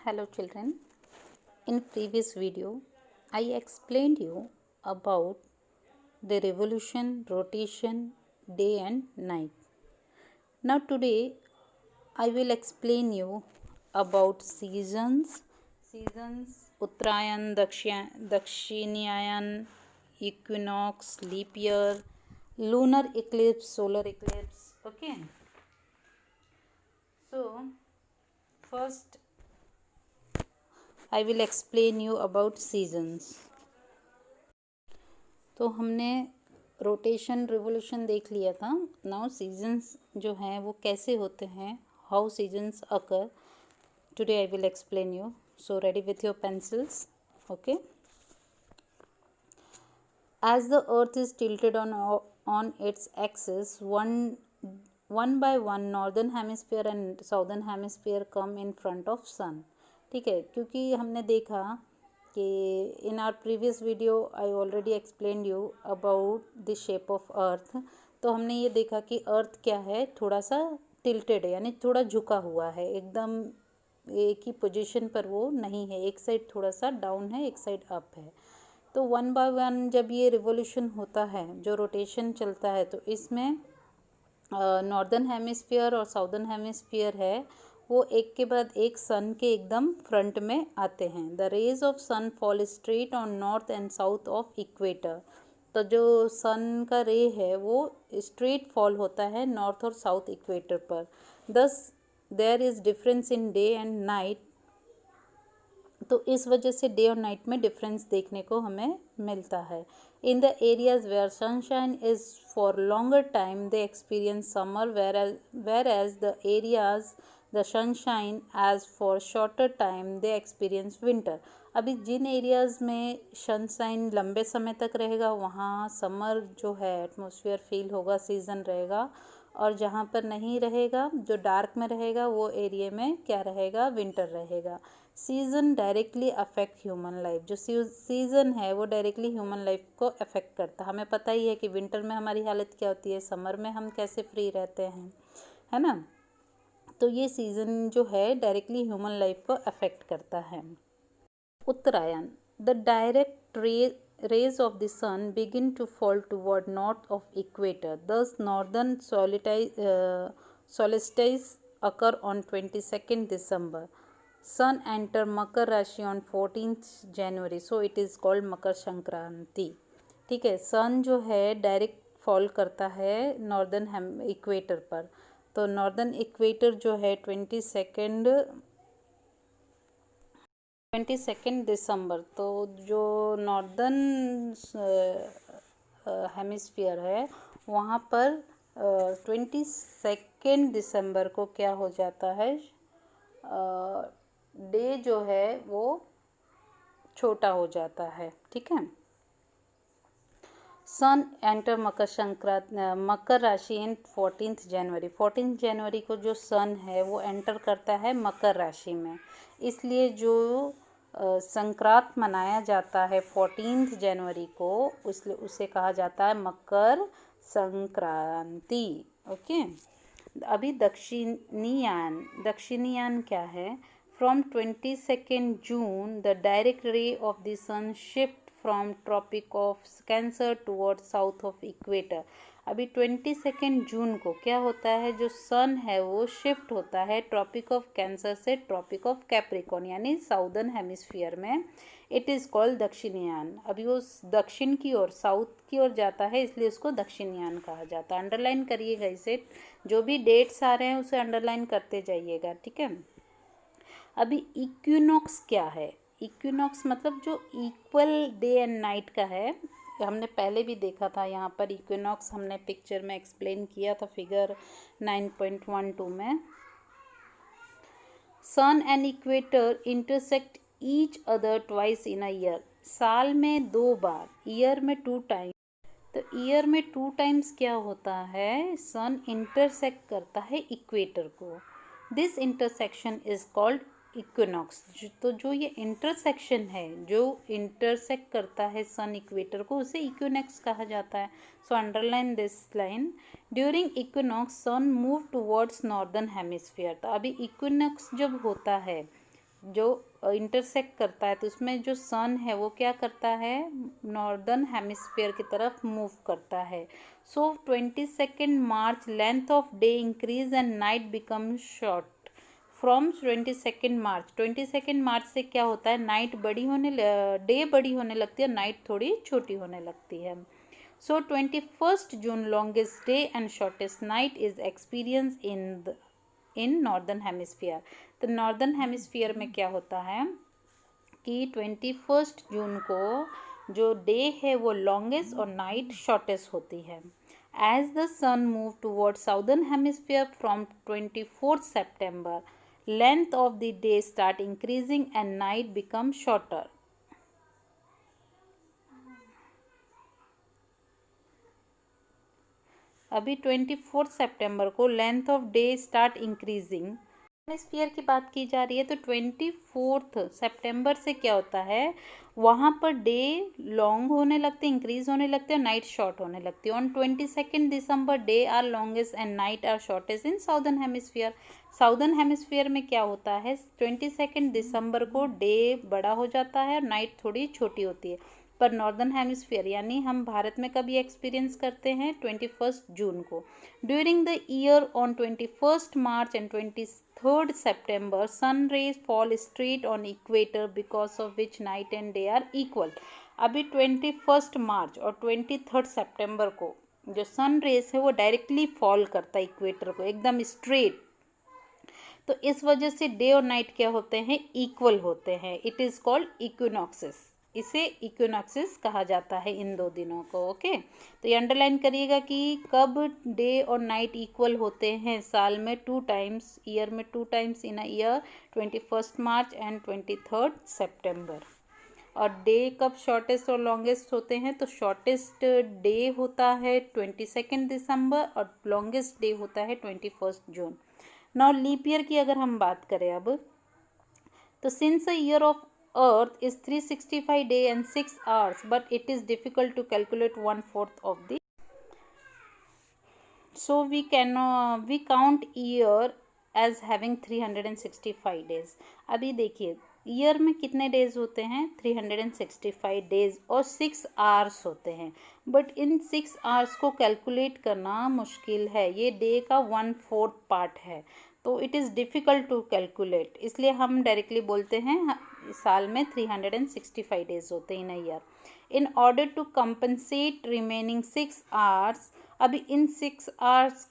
Hello children. In previous video, I explained you about the revolution, rotation, day and night. Now today I will explain you about seasons, Uttarayan, Dakshinayan, equinox, leap year, lunar eclipse, solar eclipse. Okay. So first I will explain you about seasons. तो हमने rotation revolution देख लिया था. Now seasons जो हैं वो कैसे होते हैं, how seasons occur, today I will explain you. So ready with your pencils. Okay. As the earth is tilted on its axis, one by one northern hemisphere and southern hemisphere come in front of sun. ठीक है, क्योंकि हमने देखा कि in our previous video I already explained you about the shape of earth. तो हमने ये देखा कि अर्थ क्या है, थोड़ा सा टिल्टेड है, यानी थोड़ा झुका हुआ है, एकदम एक ही पोजीशन पर वो नहीं है, एक साइड थोड़ा सा डाउन है, एक साइड अप है. तो वन बाय वन जब ये रिवोल्यूशन होता है, जो रोटेशन चलता है, तो इसमें नॉर्दर्न हेमिस्फीयर और साउदर्न हेमिस्फीयर है वो एक के बाद एक सन के एकदम फ्रंट में आते हैं. The rays of sun fall straight on north and south of equator. तो जो सन का रे है वो स्ट्रेट फॉल होता है नॉर्थ और साउथ इक्वेटर पर. Thus there is difference in day and night. तो इस वजह से डे और नाइट में डिफरेंस देखने को हमें मिलता है. In the areas where sunshine is for longer time they experience summer, whereas the areas the sunshine as for shorter time they experience winter. अभी जिन एरियाज़ में सनशाइन लंबे समय तक रहेगा वहाँ समर जो है एटमॉस्फेयर फील होगा, सीज़न रहेगा, और जहाँ पर नहीं रहेगा, जो डार्क में रहेगा, वो एरिया में क्या रहेगा, विंटर रहेगा. Season directly affect human life. जो सीज़न है वो डायरेक्टली ह्यूमन लाइफ को अफेक्ट करता है. हमें पता ही है कि विंटर में हमारी हालत क्या होती है, समर में हम कैसे फ्री रहते हैं, है ना. तो ये सीज़न जो है डायरेक्टली ह्यूमन लाइफ को अफेक्ट करता है. Uttarayan. The direct rays of the sun begin to fall toward north of equator. Thus northern solstice occur on 22nd December. Sun enter Makar Rashi on 14th January. So it is called Makar Sankranti. ठीक है. सन जो है direct fall करता है northern equator पर. तो northern equator जो है 22nd दिसंबर. तो जो नॉर्दर्न हेमिस्फीयर है वहाँ पर 22nd दिसंबर को क्या हो जाता है, डे जो है वो छोटा हो जाता है. ठीक है. सन एंटर मकर राशि इन 14th जनवरी. 14th जनवरी को जो सन है वो एंटर करता है मकर राशि में. इसलिए जो संक्रांत मनाया जाता है 14th जनवरी को, इसलिए उसे कहा जाता है मकर संक्रांति. ओके. अभी दक्षिणीयान क्या है. From 22nd June the direct ray of the sun shift from tropic of cancer toward south of equator. अभी 22nd जून को क्या होता है, जो सन है वो शिफ्ट होता है ट्रॉपिक ऑफ कैंसर से ट्रॉपिक ऑफ कैप्रिकॉर्न, यानी साउदर्न हेमिस्फीयर में. It is called Dakshinayan. अभी वो दक्षिण की ओर, साउथ की ओर जाता है, इसलिए उसको दक्षिणीयान कहा जाता है. अंडरलाइन करिएगा इसे, जो भी डेट्स आ रहे हैं उसे अंडरलाइन करते जाइएगा. ठीक है. अभी इक्विनॉक्स क्या है. इक्विनॉक्स मतलब जो इक्वल डे एंड नाइट का है. हमने पहले भी देखा था यहाँ पर इक्विनॉक्स, हमने पिक्चर में एक्सप्लेन किया था फिगर 9.12 में. Sun and equator intersect each other twice in a year. साल में 2 बार, ईयर में 2 टाइम. तो ईयर में 2 टाइम्स क्या होता है, सन इंटरसेक्ट करता है इक्वेटर को. This intersection is called equinox. तो जो ये इंटरसेक्शन है, जो इंटरसेक्ट करता है सन इक्वेटर को, उसे इक्विनॉक्स कहा जाता है. So underline this line. During equinox sun move towards northern hemisphere. तो अभी इक्विनॉक्स जब होता है जो इंटरसेक्ट करता है, तो उसमें जो सन है वो क्या करता है, नॉर्दर्न हेमिस्फीयर की तरफ मूव करता है. So 22 March length of day increase and night become short from 22 March से क्या होता है, नाइट बड़ी होने डे बड़ी होने लगती है, नाइट थोड़ी छोटी होने लगती है. So 21 June longest day and shortest night is experience in northern hemisphere. तो नॉर्दर्न हेमिस्फीयर में क्या होता है कि 21 जून को जो डे है वो लॉन्गेस्ट और नाइट शॉर्टेस्ट होती है. As the sun move toward southern hemisphere from 24 September, length of the day start increasing and night become shorter. अभी 24 सितंबर को length of day start increasing, hemisphere की बात की जा रही है. तो 24 सितंबर से क्या होता है, वहाँ पर डे लॉन्ग होने लगते, इंक्रीज होने लगते हैं, नाइट शॉर्ट होने लगती है. On 22 December day are longest and night are shortest in southern hemisphere. Southern hemisphere में क्या होता है, 22 दिसंबर को डे बड़ा हो जाता है और नाइट थोड़ी छोटी होती है. पर नॉर्दर्न हेमिस्फीयर यानी हम भारत में कभी एक्सपीरियंस करते हैं 21 जून को. During the year on 21 March and 23 September, sun rays fall straight on equator because of which night and day are equal. अभी 21 मार्च और 23 सितंबर को जो सन रेस है वो डायरेक्टली फॉल करता है इक्वेटर को, एकदम स्ट्रेट. तो इस वजह से डे और नाइट क्या होते हैं, इक्वल होते हैं. It is called equinoxes. इसे इक्विनॉक्सिस कहा जाता है इन दो दिनों को. ओके, तो ये अंडरलाइन करिएगा कि कब डे और नाइट इक्वल होते हैं. साल में 2 टाइम्स, ईयर में 2 times in a year, 21 March and 23 सितंबर. और डे कब शॉर्टेस्ट और लॉन्गेस्ट होते हैं, तो शॉर्टेस्ट डे होता है 22 दिसंबर और लॉन्गेस्ट डे होता है 21 जून. नाउ लीप ईयर की अगर हम बात करें अब, तो since a year of Earth is 365 days and 6 hours, but it is difficult to calculate 1/4 of the. So we count year as having 365 days. अभी देखिए ईयर में कितने डेज होते हैं, 365 डेज और 6 आवर्स होते हैं. बट इन 6 आवर्स को कैलकुलेट करना मुश्किल है, ये डे का 1/4 पार्ट है, तो it is difficult to calculate. इसलिए हम डायरेक्टली बोलते हैं साल में 365 डेज होते हैं in a year. In order to compensate remaining 6 hours, अभी इन 6 आवर्स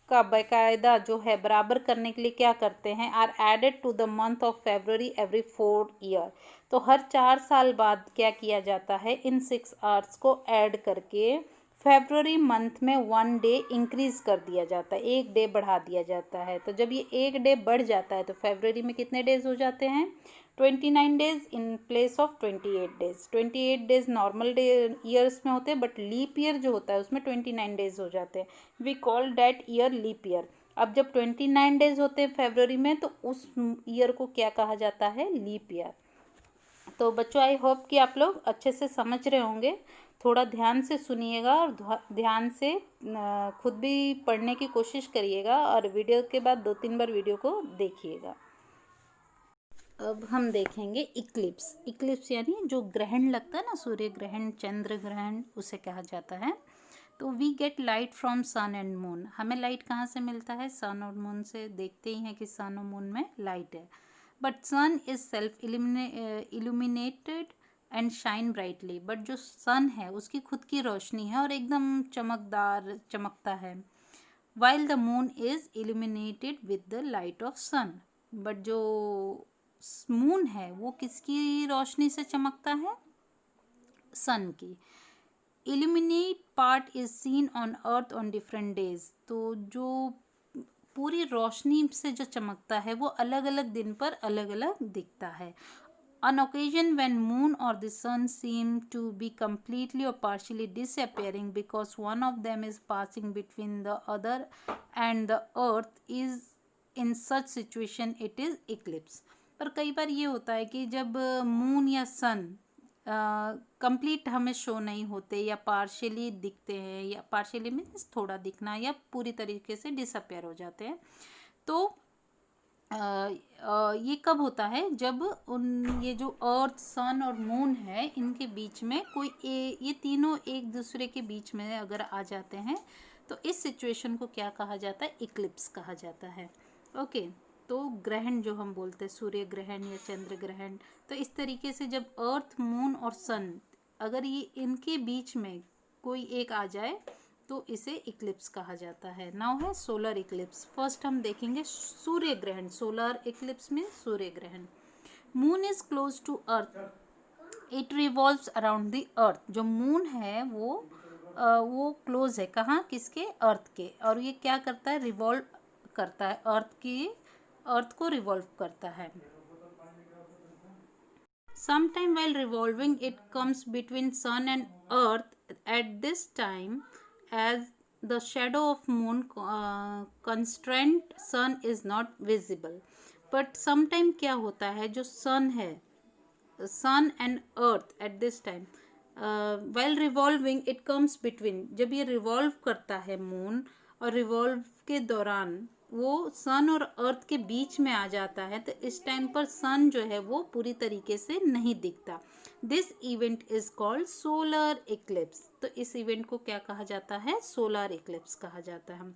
का बाकायदा जो है बराबर करने के लिए क्या करते हैं, are added to the month of February every 4 year. तो हर 4 साल बाद क्या किया जाता है, इन 6 आवर्स को ऐड करके फरवरी मंथ में 1 डे इंक्रीज कर दिया जाता है, 1 डे बढ़ा दिया जाता है. तो जब ये 1 डे बढ़ जाता है तो फरवरी में कितने डेज हो जाते हैं, 29 days in place of 28 days. 28 days normal day years में होते हैं, बट लीप ईयर जो होता है उसमें 29 डेज हो जाते हैं. We call that year leap year. अब जब 29 डेज होते हैं फरवरी में, तो उस ईयर को क्या कहा जाता है, लीप ईयर. तो बच्चों आई होप कि आप लोग अच्छे से समझ रहे होंगे. थोड़ा ध्यान से सुनिएगा और ध्यान से खुद भी पढ़ने की कोशिश करिएगा, और वीडियो के बाद 2-3 बार वीडियो को देखिएगा. अब हम देखेंगे इक्लिप्स. इक्लिप्स यानी जो ग्रहण लगता है ना, सूर्य ग्रहण, चंद्र ग्रहण, उसे कहा जाता है. तो we get light from sun and moon. हमें लाइट कहाँ से मिलता है, सन और मून से. देखते ही हैं कि सन और मून में लाइट है. But sun is self illuminated and shine brightly. But जो सन है उसकी खुद की रोशनी है और एकदम चमकदार चमकता है. While the moon is illuminated with the light of sun. But जो मून है वो किसकी रोशनी से चमकता है, सन की. Illuminate part is seen on earth on different days. तो जो पूरी रोशनी से जो चमकता है वो अलग अलग दिन पर अलग अलग दिखता है. On occasion when moon or the sun seem to be completely or partially disappearing because one of them is passing between the other and the earth, is in such situation it is eclipse. पर कई बार ये होता है कि जब moon या सन complete हमें show नहीं होते या पार्शियली दिखते हैं, या पार्शियली मीन्स थोड़ा दिखना, या पूरी तरीके से डिसअपेयर हो जाते हैं, तो ये कब होता है, जब ये जो अर्थ सन और मून है इनके बीच में ये तीनों एक दूसरे के बीच में अगर आ जाते हैं तो इस सिचुएशन को क्या कहा जाता है, इक्लिप्स कहा जाता है। ओके, तो ग्रहण जो हम बोलते हैं, सूर्य ग्रहण या चंद्र ग्रहण, तो इस तरीके से जब अर्थ मून और सन अगर ये इनके बीच में कोई एक आ जाए तो इसे इक्लिप्स कहा जाता है। नाउ है सोलर इक्लिप्स। फर्स्ट हम देखेंगे सूर्य ग्रहण। सोलर इक्लिप्स में सूर्य ग्रहण। Moon is close to earth, it revolves around the earth. जो मून है वो क्लोज है कहाँ, किसके, अर्थ के, और ये क्या करता है, रिवॉल्व करता है, अर्थ को रिवॉल्व करता है। Sometime while revolving, it comes between sun and earth. At this time, as the shadow of moon constraint sun is not visible. But sometime क्या होता है, जो sun है, sun and earth at this time, while revolving it comes between, जब ये revolve करता है moon और revolve के दौरान वो सन और अर्थ के बीच में आ जाता है, तो इस टाइम पर सन जो है वो पूरी तरीके से नहीं दिखता। This event is called solar Eclipse. तो इस इवेंट को क्या कहा जाता है, सोलर इक्लिप्स कहा जाता है।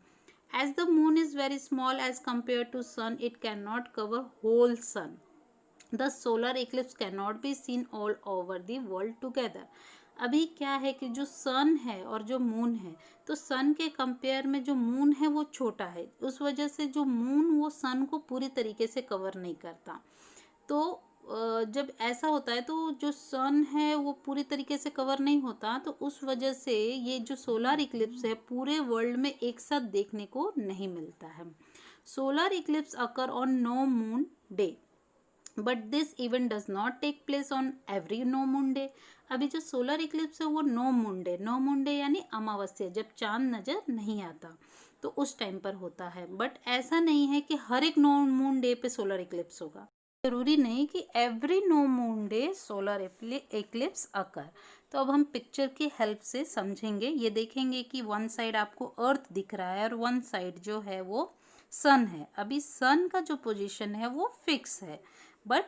As the moon is very small as compare to sun, it can not cover whole sun. The solar eclipse can not be seen all over the world together. अभी क्या है कि जो सन है और जो मून है, तो सन के कंपेयर में जो मून है वो छोटा है, उस वजह से जो मून वो सन को पूरी तरीके से कवर नहीं करता। तो जब ऐसा होता है तो जो सन है वो पूरी तरीके से कवर नहीं होता, तो उस वजह से ये जो सोलर इक्लिप्स है पूरे वर्ल्ड में एक साथ देखने को नहीं मिलता है। Solar eclipse occur on no moon day, but this event does not take place on every no moon day. अभी जो सोलर इक्लिप्स है वो नो मून डे यानी अमावस्या, जब चांद नजर नहीं आता तो उस टाइम पर होता है। बट ऐसा नहीं है कि हर एक नो मून डे पे सोलर इक्लिप्स होगा, जरूरी नहीं कि every no moon day solar eclipse occur. तो अब हम पिक्चर की हेल्प से समझेंगे। ये देखेंगे कि वन साइड आपको अर्थ दिख रहा है और वन साइड जो है वो सन है। अभी सन का जो पोजीशन है वो फिक्स है, बट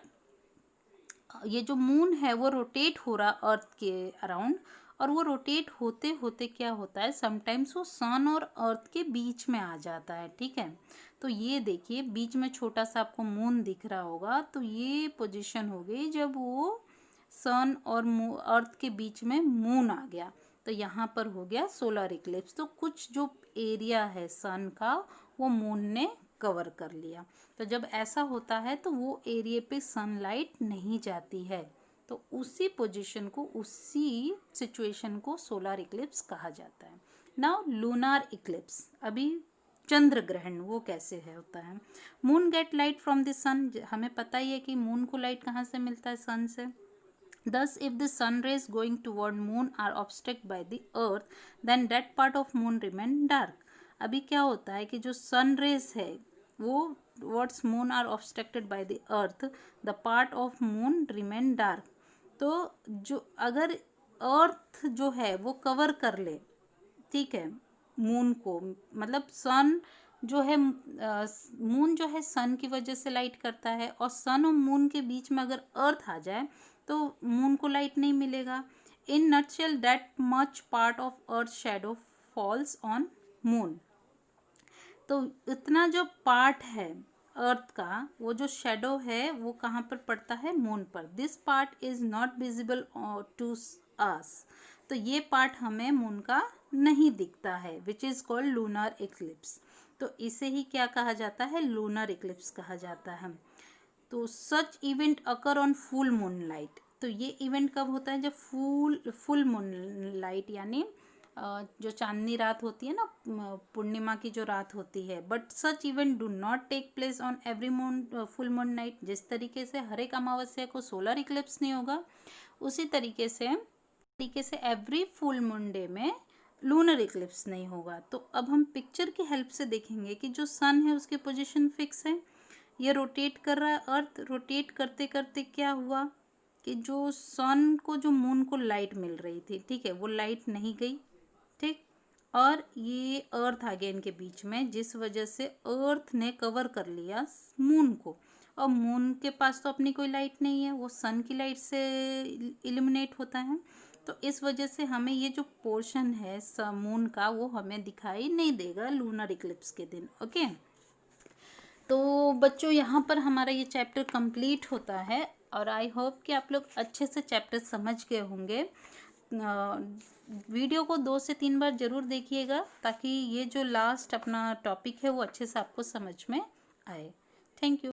ये जो मून है वो रोटेट हो रहा अर्थ के अराउंड, और वो रोटेट होते होते क्या होता है, समटाइम्स वो सन और अर्थ के बीच में आ जाता है। ठीक है, तो ये देखिए बीच में छोटा सा आपको मून दिख रहा होगा, तो ये पोजीशन हो गई जब वो सन और अर्थ के बीच में मून आ गया, तो यहाँ पर हो गया सोलर इक्लिप्स। तो कुछ जो एरिया है सन का वो मून ने कवर कर लिया। तो जब ऐसा होता है तो वो एरिया पे सनलाइट नहीं जाती है, तो उसी पोजीशन को, उसी सिचुएशन को सोलर इक्लिप्स कहा जाता है। Now lunar eclipse. अभी चंद्र ग्रहण वो कैसे है होता है। Moon get light from the sun. हमें पता ही है कि मून को लाइट कहाँ से मिलता है, सन से। Thus, if the sun rays going toward moon are obstructed by the earth, then that part of moon remain dark. अभी क्या होता है कि जो सन रेज है वो towards moon are obstructed by the earth, the part of moon remain dark. तो जो अगर अर्थ जो है वो कवर कर ले, ठीक है, मून को, मतलब सन जो है, मून जो है सन की वजह से लाइट करता है, और सन और मून के बीच में अगर अर्थ आ जाए तो मून को लाइट नहीं मिलेगा। In nutshell that much part of earth shadow falls on moon. तो इतना जो पार्ट है अर्थ का, वो जो शेडो है वो कहाँ पर पड़ता है, मून पर। This part is not visible to us. तो ये पार्ट हमें मून का नहीं दिखता है, which is called lunar eclipse. तो इसे ही क्या कहा जाता है, लूनर इक्लिप्स कहा जाता है। तो सच event occur on full moon light. तो ये इवेंट कब होता है, जब फुल मून लाइट यानी जो चांदनी रात होती है ना, पूर्णिमा की जो रात होती है। But such event do not take place on every moon full moon night. जिस तरीके से हर एक अमावस्या को सोलर इक्लिप्स नहीं होगा, उसी तरीके से एवरी फुल मून डे में लूनर इक्लिप्स नहीं होगा। तो अब हम पिक्चर की हेल्प से देखेंगे कि जो सन है उसकी पोजीशन फिक्स है, ये रोटेट कर रहा है, अर्थ रोटेट करते करते क्या हुआ कि जो सन को, जो मून को लाइट मिल रही थी, ठीक है, वो लाइट नहीं गई, ठीक, और ये अर्थ आ गया इनके बीच में, जिस वजह से अर्थ ने कवर कर लिया मून को। और मून के पास तो अपनी कोई लाइट नहीं है, वो सन की लाइट से इल्यूमिनेट होता है। तो इस वजह से हमें ये जो पोर्शन है मून का वो हमें दिखाई नहीं देगा लूनर इक्लिप्स के दिन। ओके, तो बच्चों यहाँ पर हमारा ये चैप्टर कंप्लीट होता है और आई होप कि आप लोग अच्छे से चैप्टर समझ गए होंगे। वीडियो को 2 से 3 बार ज़रूर देखिएगा ताकि ये जो लास्ट अपना टॉपिक है वो अच्छे से आपको समझ में आए। Thank you.